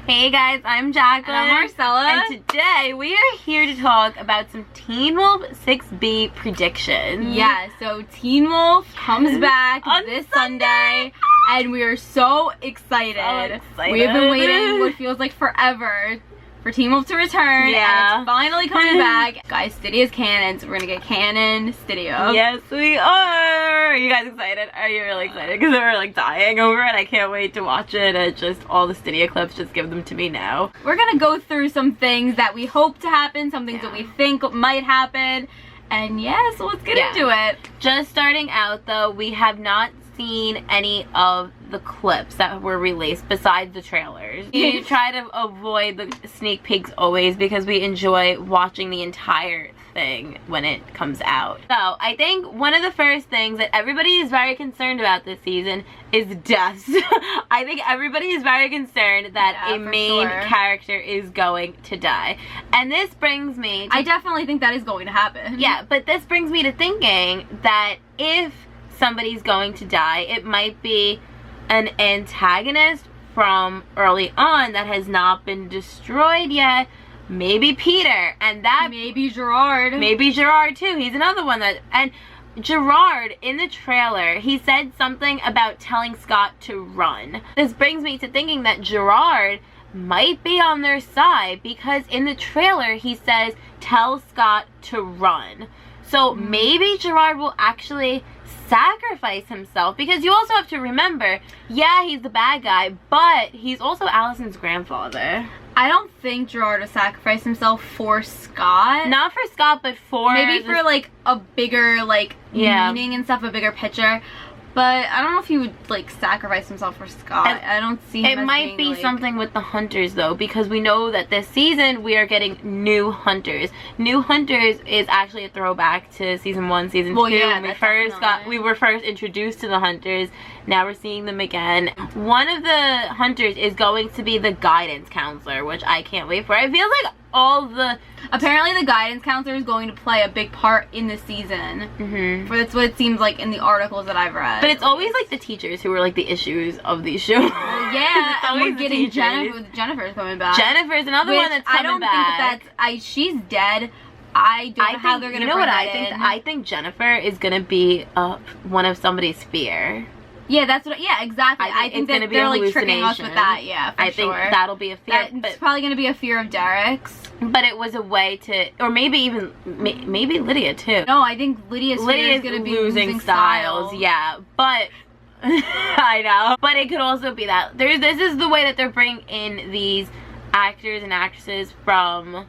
Hey guys, I'm Jacqueline. And I'm Marcella. And today we are here to talk about some Teen Wolf 6B predictions. Yeah, so Teen Wolf comes back on this Sunday, and we are so excited. We have been waiting what feels like forever for Teen Wolf to return. Yeah. And it's finally coming back. Guys, Stiddy is canon, so we're gonna get canon Stiddy. Yes, we are. Are you guys excited? Are you really excited? Because we're like dying over it. I can't wait to watch it. It's just all the Stydia clips, just give them to me now. We're gonna go through some things that we hope to happen, some things that we think might happen. And yeah, so let's get into it. Just starting out though, we have not seen any of the clips that were released besides the trailers. We try to avoid the sneak peeks always because we enjoy watching the entire thing when it comes out. So I think one of the first things that everybody is very concerned about this season is deaths. I think everybody is very concerned that a main character is going to die. And this brings me to, I definitely think that is going to happen. Yeah, but this brings me to thinking that if somebody's going to die, it might be an antagonist from early on that has not been destroyed yet. Maybe Peter, and that maybe Gerard. Maybe Gerard too. He's another one that, and Gerard in the trailer, he said something about telling Scott to run. This brings me to thinking that Gerard might be on their side because in the trailer he says tell Scott to run. So maybe Gerard will actually sacrifice himself, because you also have to remember, yeah, he's the bad guy, but he's also Allison's grandfather. I don't think Gerard will sacrifice himself for Scott. Not for Scott, but for maybe for like a bigger meaning and stuff, a bigger picture. But I don't know if he would like sacrifice himself for Scott. I don't see him. It might be something with the hunters though, because we know that this season we are getting new hunters. New hunters is actually a throwback to season 1, season 2. Yeah, when we were first introduced to the hunters. Now we're seeing them again. One of the hunters is going to be the guidance counselor, which I can't wait for. I feel like apparently the guidance counselor is going to play a big part in the season. That's what it seems like in the articles that I've read. But it's always like the teachers who are like the issues of these shows. Well, yeah, and we're getting Jennifer's coming back. Jennifer's another one that's coming back. I don't think that's she's dead. I don't know how they're gonna. You know what I think? I think Jennifer is gonna be one of somebody's fear. Yeah, that's what. Yeah, exactly. I think that they're like tricking us with that. Yeah, for I think that'll be a fear. It's probably gonna be a fear of Derek's. But it was a way to, or maybe even maybe Lydia too. No, I think Lydia's fear is gonna be losing Styles. Yeah, but I know. But it could also be that this is the way that they're bringing in these actors and actresses from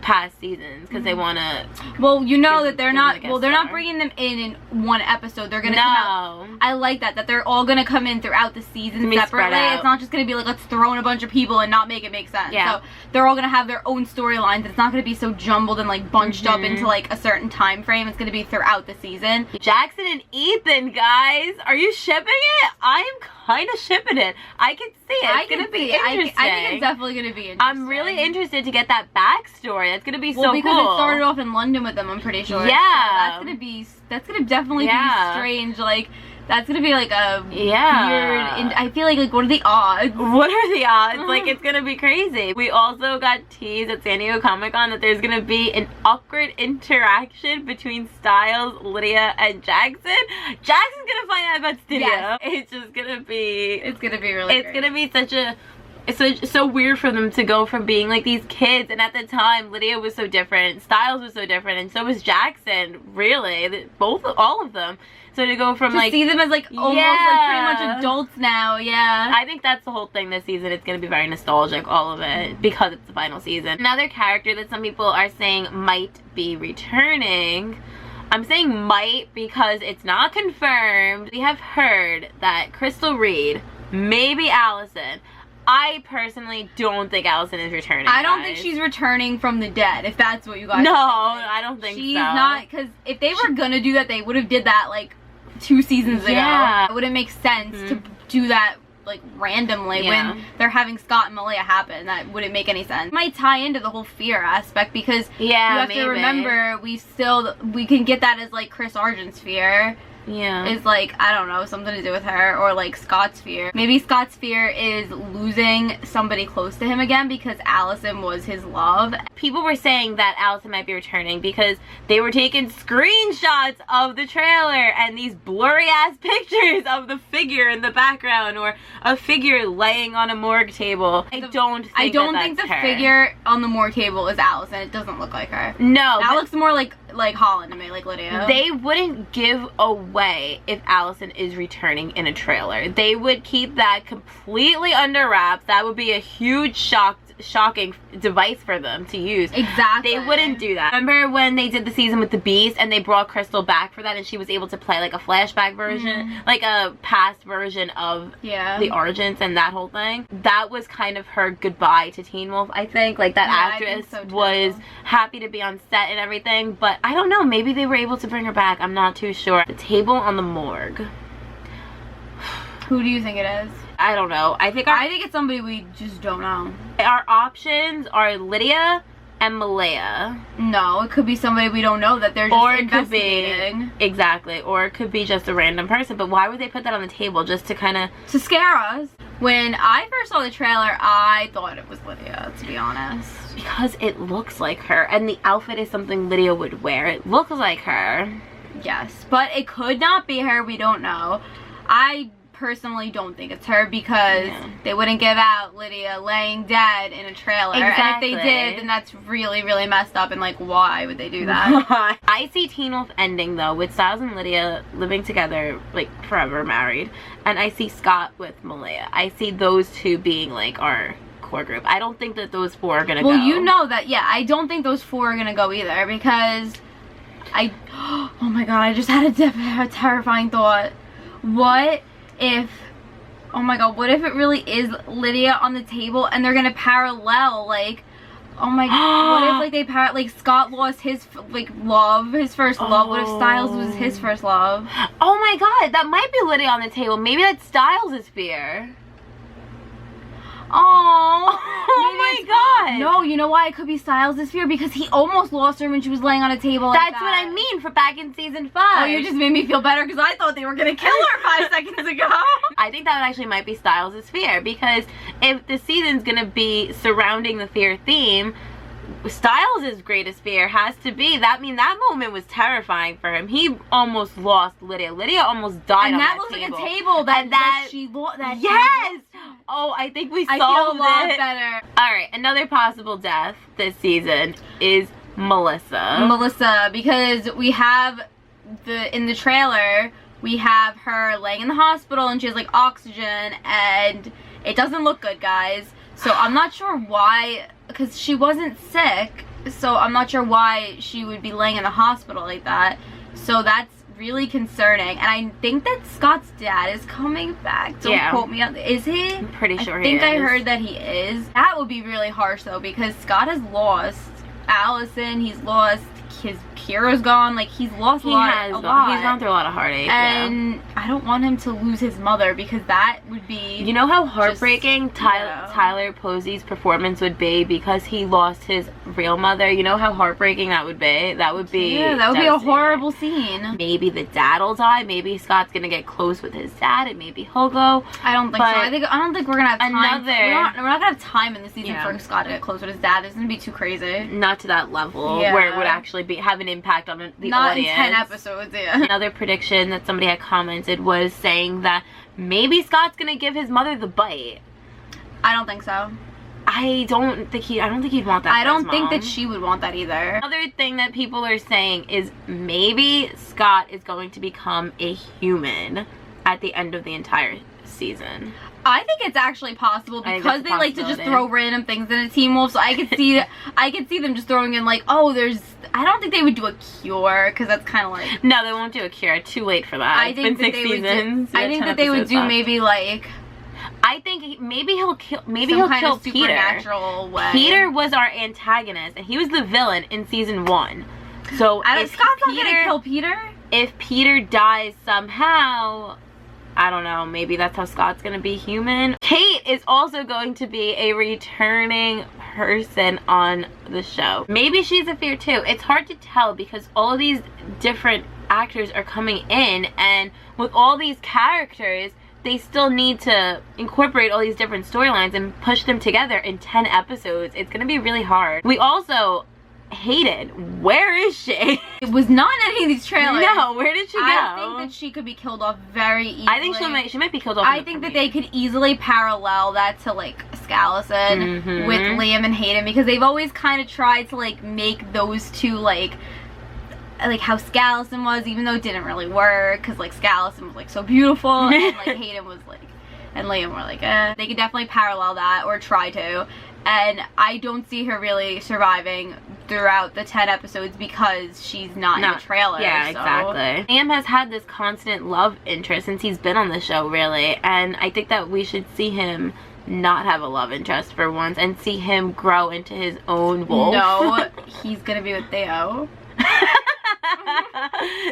past seasons, because they want to. Well, you know that they're not. Well, they're not bringing them in one episode. They're gonna come out. I like that they're all gonna come in throughout the season separately. It's not just gonna be like let's throw in a bunch of people and not make it make sense. Yeah. So they're all gonna have their own storylines. It's not gonna be so jumbled and like bunched up into like a certain time frame. It's gonna be throughout the season. Jackson and Ethan, guys, are you shipping it? I am kind of shipping it. I can see it. It's gonna be interesting. I think it's definitely gonna be interesting. I'm really interested to get that backstory. That's gonna be so cool. Because it started off in London with them, I'm pretty sure. Yeah. So that's gonna definitely be strange. Like, that's gonna be like a weird, and I feel like what are the odds? What are the odds? Like, it's gonna be crazy. We also got teased at San Diego Comic-Con that there's gonna be an awkward interaction between Styles, Lydia, and Jackson. Jackson's gonna find out about Stydia. Yes. It's just gonna be. It's gonna be really. It's gonna be such a. It's so weird for them to go from being like these kids, and at the time Lydia was so different, Styles was so different, and so was Jackson. Really, all of them. So to go from see them as like almost like pretty much adults now. Yeah, I think that's the whole thing this season. It's gonna be very nostalgic, all of it, because it's the final season. Another character that some people are saying might be returning. I'm saying might because it's not confirmed. We have heard that Crystal Reed, maybe Allison. I personally don't think Allison is returning. I don't think she's returning from the dead, if that's what you guys No, I don't think she's not, because if they were gonna do that, they would have did that like 2 seasons ago. It wouldn't make sense to do that like randomly when they're having Scott and Malia happen. That wouldn't make any sense. It might tie into the whole fear aspect, because you have to remember we can get that as like Chris Argent's fear. is like, I don't know, something to do with her, or like Scott's fear. Maybe Scott's fear is losing somebody close to him again because Allison was his love. People were saying that Allison might be returning because they were taking screenshots of the trailer and these blurry ass pictures of the figure in the background, or a figure laying on a morgue table. I don't think the her. Figure on the morgue table is Allison. It doesn't look like her. No, that looks more like Holland to me, like Lydia. They wouldn't give away if Allison is returning in a trailer. They would keep that completely under wraps. That would be a huge shocking device for them to use. Exactly. They wouldn't do that. Remember when they did the season with the Beast and they brought Crystal back for that, and she was able to play like a flashback version, like a past version of the origins and that whole thing? That was kind of her goodbye to Teen Wolf, I think. Like, that actress was happy to be on set and everything, but I don't know, maybe they were able to bring her back. I'm not too sure. The table on the morgue. Who do you think it is? I don't know. I think it's somebody we just don't know. Our options are Lydia and Malaya. No, it could be somebody we don't know that they're just investigating. Exactly. Or it could be just a random person. But why would they put that on the table? Just to kind of... to scare us. When I first saw the trailer, I thought it was Lydia, to be honest. Because it looks like her. And the outfit is something Lydia would wear. It looks like her. Yes. But it could not be her. We don't know. I personally don't think it's her because they wouldn't give out Lydia laying dead in a trailer. Exactly. And if they did, then that's really, really messed up, and like, why would they do that? I see Teen Wolf ending though with Stiles and Lydia living together, like forever married, and I see Scott with Malaya. I see those two being like our core group. I don't think that those four are gonna go. Well, you know that, I don't think those four are gonna go either, because oh my god, I just had a terrifying thought. What if, oh my god, what if it really is Lydia on the table and they're gonna parallel, like, oh my god, what if, like, like, Scott lost his, like, love, his first love, what if Stiles was his first love? Oh my god, that might be Lydia on the table. Maybe that's Stiles' fear. Oh my god. No, you know why it could be Stiles' fear? Because he almost lost her when she was laying on a table like that. That's what I mean, for back in season 5. Oh, you just made me feel better because I thought they were gonna kill her 5 seconds ago. I think that actually might be Stiles' fear, because if the season's gonna be surrounding the fear theme, Stiles' greatest fear has to be that. I mean, that moment was terrifying for him. He almost lost Lydia. Lydia almost died on that table. And that was like a table that she lost. Yes! Oh, I think we solved it. I feel a lot better. Alright, another possible death this season is Melissa. Melissa, because we have in the trailer, we have her laying in the hospital and she has like oxygen, and it doesn't look good, guys. So I'm not sure why, because she wasn't sick, so I'm not sure why she would be laying in the hospital like that. So that's really concerning. And I think that Scott's dad is coming back. Don't quote me on. Is he? I'm pretty sure he is. I think I heard that he is. That would be really harsh though, because Scott has lost Allison, he's lost his Kira's gone, like he's lost a lot. He's gone through a lot of heartache, and I don't want him to lose his mother, because that would be, you know how heartbreaking Tyler Posey's performance would be, because he lost his real mother. You know how heartbreaking that would be. That would be that would be a horrible scene. Maybe the dad will die. Maybe Scott's gonna get close with his dad, and maybe he'll go. I don't think so. I don't think we're gonna have time. We're not gonna have time in the season for Scott to get close with his dad. It's gonna be too crazy. Not to that level where it would actually have an impact on the not audience. In 10 episodes, Another prediction that somebody had commented was saying that maybe Scott's gonna give his mother the bite. I don't think so. I don't think he'd want that. I don't think that she would want that either. Another thing that people are saying is maybe Scott is going to become a human at the end of the entire season. I think it's actually possible, because they like to just throw random things in a Teen Wolf, so I could see them just throwing in like, oh, I don't think they would do a cure, because that's kind of like, no, they won't do a cure. Too late for that. I think that they would do maybe like, I think maybe he'll kill Peter. Supernatural way. Peter was our antagonist, and he was the villain in season 1. So Scott's not gonna kill Peter. If Peter dies somehow, I don't know, maybe that's how Scott's gonna be human. Kate is also going to be a returning person on the show. Maybe she's a fear too. It's hard to tell, because all of these different actors are coming in, and with all these characters, they still need to incorporate all these different storylines and push them together in 10 episodes. It's gonna be really hard. We also hated, where is she? It was not in any of these trailers. No, where did she go? I think that she could be killed off very easily. I think she might be killed off. I think that they could easily parallel that to like Skallison with Liam and Hayden, because they've always kind of tried to like make those two like how Skallison was, even though it didn't really work, because like Skallison was like so beautiful and like Hayden was like, and Liam were like, eh. They could definitely parallel that, or try to, and I don't see her really surviving throughout the 10 episodes because she's not in the trailer. Yeah, so. exactly. Liam has had this constant love interest since he's been on the show, really, and I think that we should see him not have a love interest for once and see him grow into his own wolf. No, he's gonna be with Theo.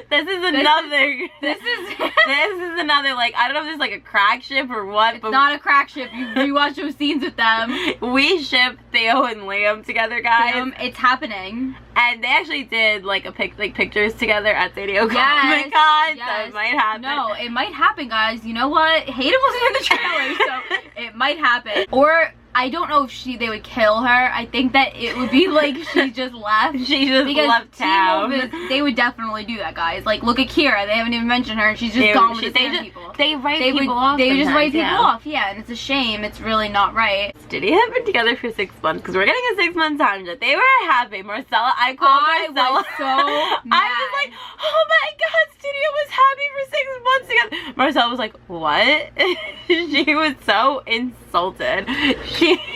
This is another, like, I don't know if this is like a crack ship or what, it's but not a crack ship. You watch those scenes with them. We ship Theo and Liam together, guys. It's happening. And they actually did like pictures together at San Diego Comic Con, so it might happen. No, it might happen, guys. You know what? Hayden wasn't in the trailer, so it might happen. Or I don't know if they would kill her. I think that it would be like she just left. She just left town. They would definitely do that, guys. Like, look at Kira. They haven't even mentioned her. She's just gone with the same people. They write people off. They would just write people off, yeah, and it's a shame. It's really not right. Stydia have been together for 6 months, because we're getting a 6-month time jump. They were happy. Marcella, I called Marcella. Was so mad. I was like, oh my god, Stydia was happy for 6 months together. Marcella was like, what? She was so insulted.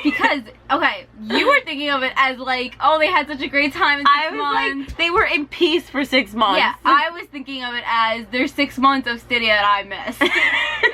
Because, okay, you were thinking of it as like, oh, they had such a great time in 6 months. Like, they were in peace for 6 months. Yeah, I was thinking of it as there's 6 months of Stydia that I missed.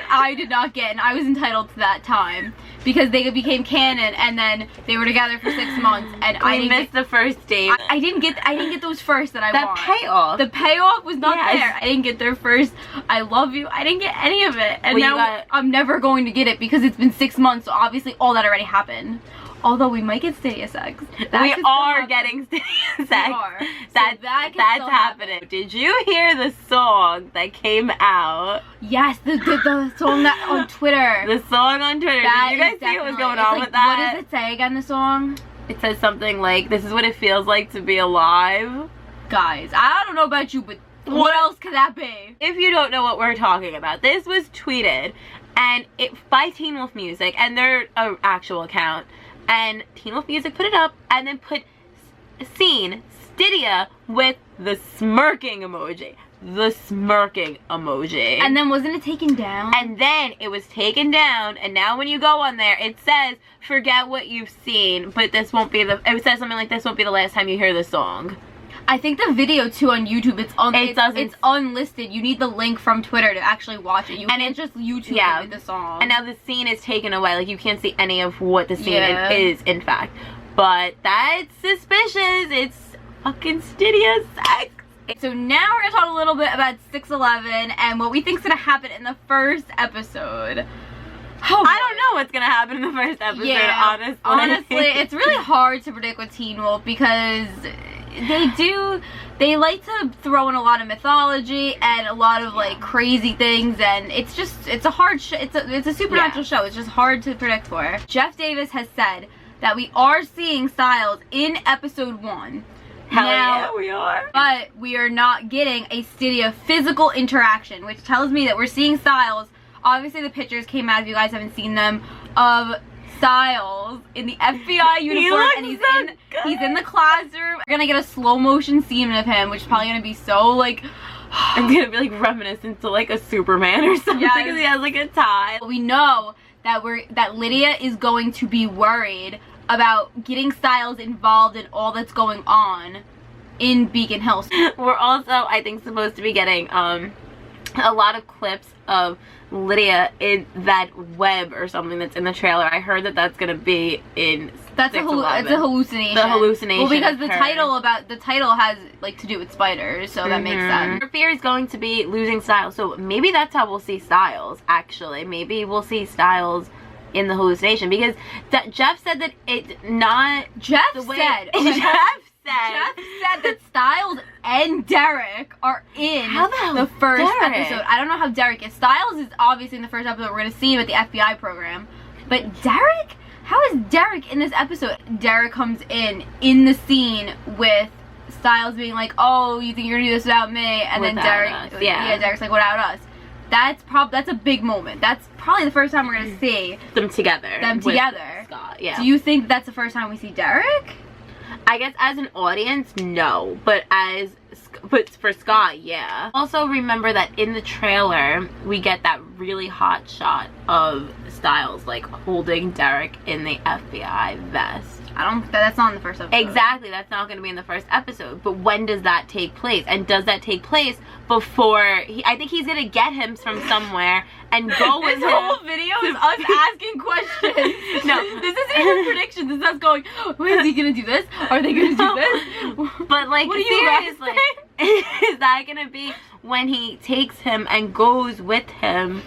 I did not get, and I was entitled to that time because they became canon, and then they were together for 6 months, and I missed the first date. I didn't get those first that I want. Payoff. The payoff was not there. I didn't get their first I love you. I didn't get any of it, and now I'm never going to get it because it's been 6 months. So obviously all that already happened. Although we might get Stydia sex. We are getting Stydia sex. We are. That's happening. Did you hear the song that came out? Yes, the song that on Twitter. The song on Twitter. Did you guys see what was going on with that? What does it say again, the song? It says something like, this is what it feels like to be alive. Guys, I don't know about you, but what else could that be? If you don't know what we're talking about, this was tweeted and by Teen Wolf Music, and their actual account. And Teen Wolf Music put it up and then put scene Stydia with the smirking emoji. The smirking emoji. And then wasn't it taken down? And then it was taken down, and now when you go on there, it says, forget what you've seen, but this won't be it says something like, this won't be the last time you hear the song. I think the video too on YouTube, it's unlisted. You need the link from Twitter to actually watch it. You can't just YouTube it with the song. And now the scene is taken away. Like, you can't see any of what the scene is, in fact. But that's suspicious. It's fucking Stydia sex. So now we're going to talk a little bit about 611 and what we think is going to happen in the first episode. Oh, I don't know what's going to happen in the first episode, honestly. Honestly, it's really hard to predict with Teen Wolf because they like to throw in a lot of mythology and a lot of like crazy things, and it's a hard show. It's a supernatural show. It's just hard to predict for. Jeff Davis has said that we are seeing Styles in episode 1. Hell yeah, we are. But we are not getting a Stydia physical interaction, which tells me that we're seeing Styles. Obviously the pictures came out, if you guys haven't seen them, of Styles in the FBI uniform, and he's in the classroom. We're gonna get a slow motion scene of him, which is probably gonna be so like I'm gonna be like reminiscent to like a Superman or something, because he has like a tie. We know that Lydia is going to be worried about getting Styles involved in all that's going on in Beacon Hill. We're also, I think, supposed to be getting a lot of clips of Lydia in that web or something that's in the trailer. I heard that that's gonna be in. It's a hallucination. The hallucination. Well, because the title has like to do with spiders, so that makes sense. Her fear is going to be losing Styles, so maybe that's how we'll see Styles. Actually, maybe we'll see Styles in the hallucination, because Jeff said that it's not. Jeff Jeff said that Styles and Derek are in the first episode. I don't know how Derek is. Styles is obviously in the first episode. We're going to see him at the FBI program. But Derek? How is Derek in this episode? Derek comes in the scene with Styles being like, oh, you think you're going to do this without me? And then Derek, Derek's like, without us. That's a big moment. That's probably the first time we're going to see them together. Scott, yeah. Do you think that's the first time we see Derek? I guess as an audience, no. But for Scott, yeah. Also remember that in the trailer, we get that really hot shot of Styles like holding Derek in the FBI vest. That's not in the first episode. Exactly, that's not going to be in the first episode. But when does that take place? And does that take place before I think he's going to get him from somewhere and go with him. This whole video is us asking questions. No, this isn't even predictions. This is us going, oh, is he going to do this? Are they going to do this? But like, seriously, is that going to be when he takes him and goes with him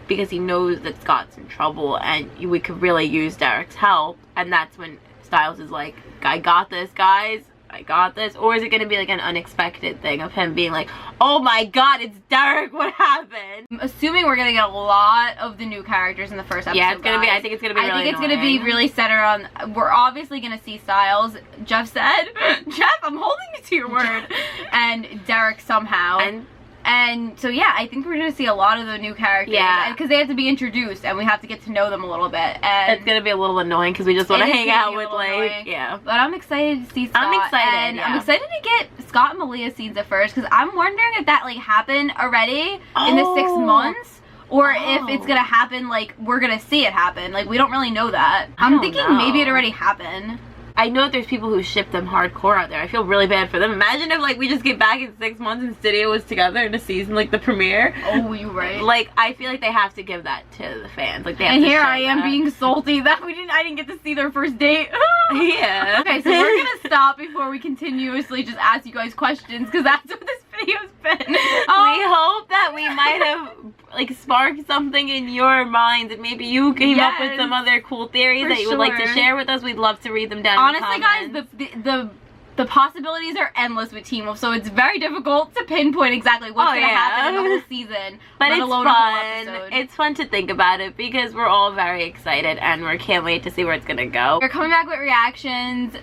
because he knows that Scott's in trouble and we could really use Derek's help, and that's when Styles is like, I got this, guys. I got this. Or is it going to be like an unexpected thing of him being like, oh my god, it's Derek, what happened? I'm assuming we're going to get a lot of the new characters in the first episode. Yeah, it's going to be, I think it's going to be really going to be really centered on, we're obviously going to see Styles, Jeff said. Jeff, I'm holding you to your word. And Derek somehow. And so yeah, I think we're gonna see a lot of the new characters. Yeah, because they have to be introduced, and we have to get to know them a little bit. And it's gonna be a little annoying because we just want to hang out with like, But I'm excited to see Scott. I'm excited, and I'm excited to get Scott and Malia scenes at first because I'm wondering if that like happened already in the 6 months. Or if it's gonna happen, like, we're gonna see it happen. Like, we don't really know that. I'm thinking maybe it already happened. I know there's people who ship them hardcore out there. I feel really bad for them. Imagine if, like, we just get back in 6 months and Studio was together in a season, like, the premiere. Oh, you're right. Like, I feel like they have to give that to the fans. Like, they have and to here I am being salty that I didn't get to see their first date. Yeah. Okay, so we're gonna stop before we continuously just ask you guys questions, because that's what this video's been. We hope that we might have like sparked something in your minds and maybe you came up with some other cool theories that you would like to share with us. We'd love to read them down. Honestly, guys, the possibilities are endless with Teen Wolf, so it's very difficult to pinpoint exactly what's gonna happen in the whole season. But it's fun. It's fun to think about it because we're all very excited and we can't wait to see where it's gonna go. We're coming back with reactions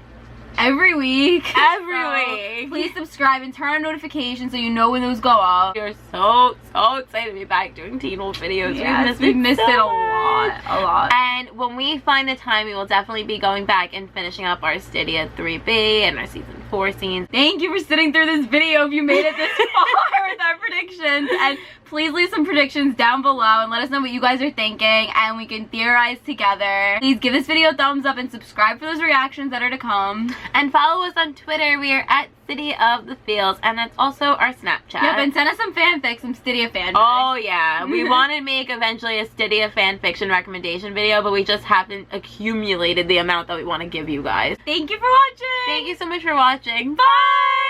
every week. Week. Please subscribe and turn on notifications so you know when those go up. We're so excited to be back doing Teen Wolf videos. Yes, we've missed it a lot. And when we find the time, we will definitely be going back and finishing up our Stydia 3B and our season 4 scenes. Thank you for sitting through this video if you made it this far with our predictions. And please leave some predictions down below and let us know what you guys are thinking and we can theorize together. Please give this video a thumbs up and subscribe for those reactions that are to come. And follow us on Twitter. We are at Cityofthefeels, and that's also our Snapchat. Yep, and send us some fanfics, some Stydia fanfics. Oh yeah, we want to make eventually a Stydia fanfiction recommendation video, but we just haven't accumulated the amount that we want to give you guys. Thank you for watching. Thank you so much for watching. Bye!